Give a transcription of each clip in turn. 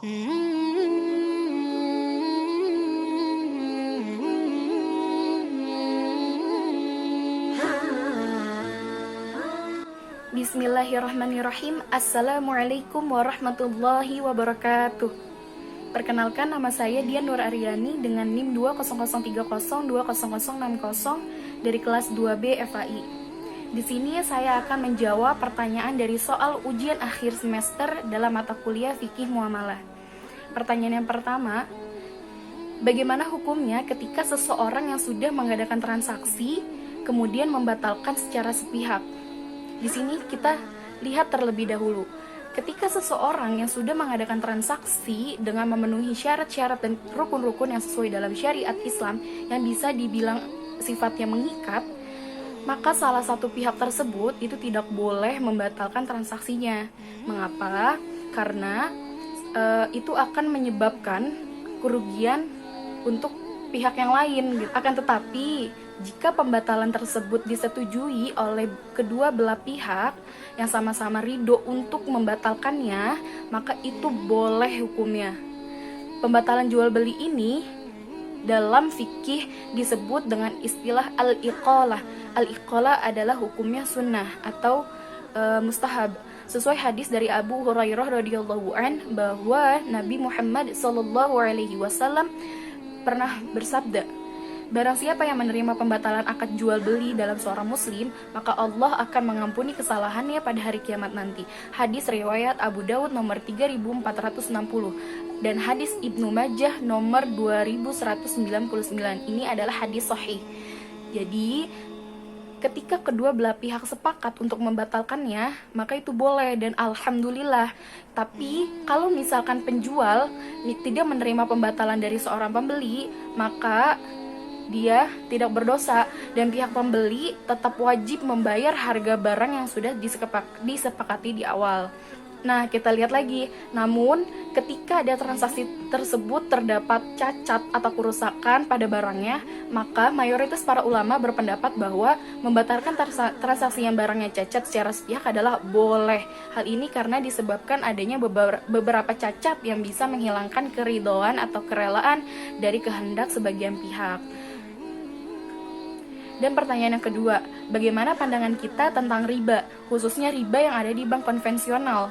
Bismillahirrahmanirrahim. Assalamualaikum warahmatullahi wabarakatuh. Perkenalkan, nama saya Dian Nur Aryani dengan NIM 20030200060 dari kelas 2B FAI. Di sini saya akan menjawab pertanyaan dari soal ujian akhir semester dalam mata kuliah Fikih Muamalah. Pertanyaan yang pertama, bagaimana hukumnya ketika seseorang yang sudah mengadakan transaksi kemudian membatalkan secara sepihak? Di sini kita lihat terlebih dahulu. Ketika seseorang yang sudah mengadakan transaksi dengan memenuhi syarat-syarat dan rukun-rukun yang sesuai dalam syariat Islam yang bisa dibilang sifatnya mengikat, maka salah satu pihak tersebut itu tidak boleh membatalkan transaksinya. Mengapa? Karena itu akan menyebabkan kerugian untuk pihak yang lain. Akan tetapi, jika pembatalan tersebut disetujui oleh kedua belah pihak yang sama-sama ridho untuk membatalkannya, maka itu boleh hukumnya. Pembatalan jual beli ini dalam fikih disebut dengan istilah al-iqalah. Al-iqalah adalah hukumnya sunnah atau mustahab. Sesuai hadis dari Abu Hurairah radhiyallahu an bahwa Nabi Muhammad SAW pernah bersabda, barang siapa yang menerima pembatalan akad jual beli dalam seorang muslim, maka Allah akan mengampuni kesalahannya pada hari kiamat nanti. Hadis riwayat Abu Daud nomor 3460 dan hadis Ibnu Majah nomor 2199. Ini adalah hadis sahih. Jadi ketika kedua belah pihak sepakat untuk membatalkannya, maka itu boleh dan alhamdulillah. Tapi kalau misalkan penjual tidak menerima pembatalan dari seorang pembeli, maka dia tidak berdosa dan pihak pembeli tetap wajib membayar harga barang yang sudah disepakati di awal. Nah, kita lihat lagi. Namun, ketika ada transaksi tersebut terdapat cacat atau kerusakan pada barangnya, maka mayoritas para ulama berpendapat bahwa membatalkan transaksi yang barangnya cacat secara sepihak adalah boleh. Hal ini karena disebabkan adanya beberapa cacat yang bisa menghilangkan keridhaan atau kerelaan dari kehendak sebagian pihak. Dan pertanyaan yang kedua, bagaimana pandangan kita tentang riba, khususnya riba yang ada di bank konvensional?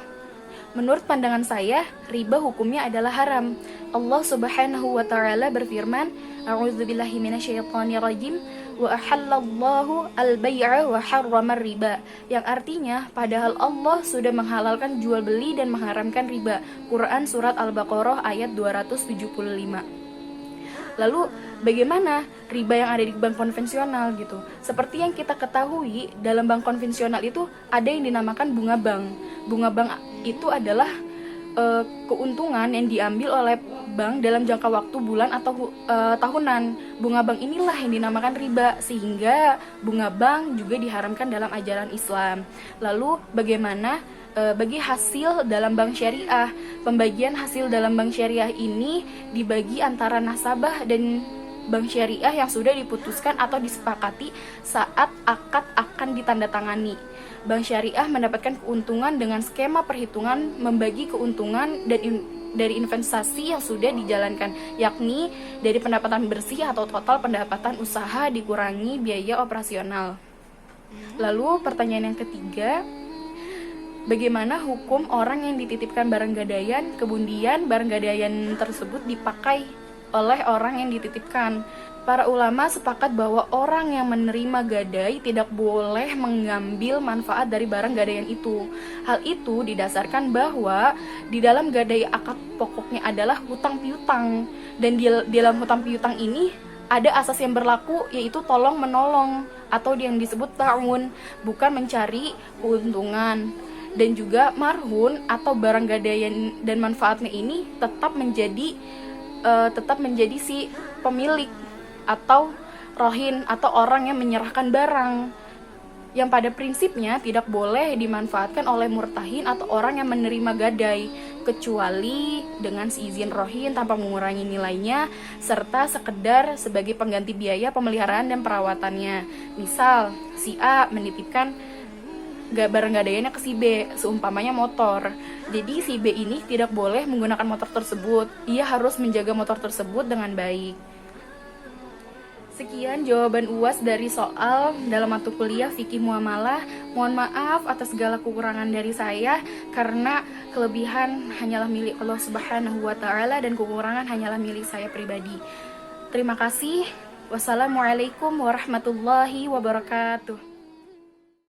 Menurut pandangan saya, riba hukumnya adalah haram. Allah Subhanahu wa taala berfirman, A'udzubillahi minasyaitonirrajim, wa ahallallahu al-bai'a wa harramar riba. Yang artinya, padahal Allah sudah menghalalkan jual beli dan mengharamkan riba. Quran surat Al-Baqarah ayat 275. Lalu bagaimana riba yang ada di bank konvensional gitu? Seperti yang kita ketahui, dalam bank konvensional itu ada yang dinamakan bunga bank. Bunga bank itu adalah keuntungan yang diambil oleh bank dalam jangka waktu bulan atau tahunan. Bunga bank inilah yang dinamakan riba, sehingga bunga bank juga diharamkan dalam ajaran Islam. Lalu bagaimana bagi hasil dalam bank syariah? Pembagian hasil dalam bank syariah ini dibagi antara nasabah dan bank syariah yang sudah diputuskan atau disepakati saat akad akan ditandatangani. Bank syariah mendapatkan keuntungan dengan skema perhitungan membagi keuntungan dari investasi yang sudah dijalankan, yakni dari pendapatan bersih atau total pendapatan usaha dikurangi biaya operasional. Lalu pertanyaan yang ketiga, bagaimana hukum orang yang dititipkan barang gadaian, kemudian barang gadaian tersebut dipakai oleh orang yang dititipkan? Para ulama sepakat bahwa orang yang menerima gadai tidak boleh mengambil manfaat dari barang gadaian itu. Hal itu didasarkan bahwa di dalam gadai akad pokoknya adalah hutang piutang, dan di dalam hutang piutang ini ada asas yang berlaku, yaitu tolong menolong atau yang disebut ta'un, bukan mencari keuntungan. Dan juga marhun atau barang gadaian dan manfaatnya ini tetap menjadi si pemilik atau rohin atau orang yang menyerahkan barang, yang pada prinsipnya tidak boleh dimanfaatkan oleh murtahin atau orang yang menerima gadai, kecuali dengan seizin rohin tanpa mengurangi nilainya, serta sekedar sebagai pengganti biaya pemeliharaan dan perawatannya. Misal, si A menitipkan barang gadaiannya ke si B, seumpamanya motor, Jadi si B ini tidak boleh menggunakan motor tersebut. Ia harus menjaga motor tersebut dengan baik. Sekian jawaban UAS dari soal dalam mata kuliah Fikih Muamalah. Mohon maaf atas segala kekurangan dari saya, karena kelebihan hanyalah milik Allah Subhanahu wa Ta'ala dan kekurangan hanyalah milik saya pribadi. Terima kasih. Wassalamualaikum warahmatullahi wabarakatuh.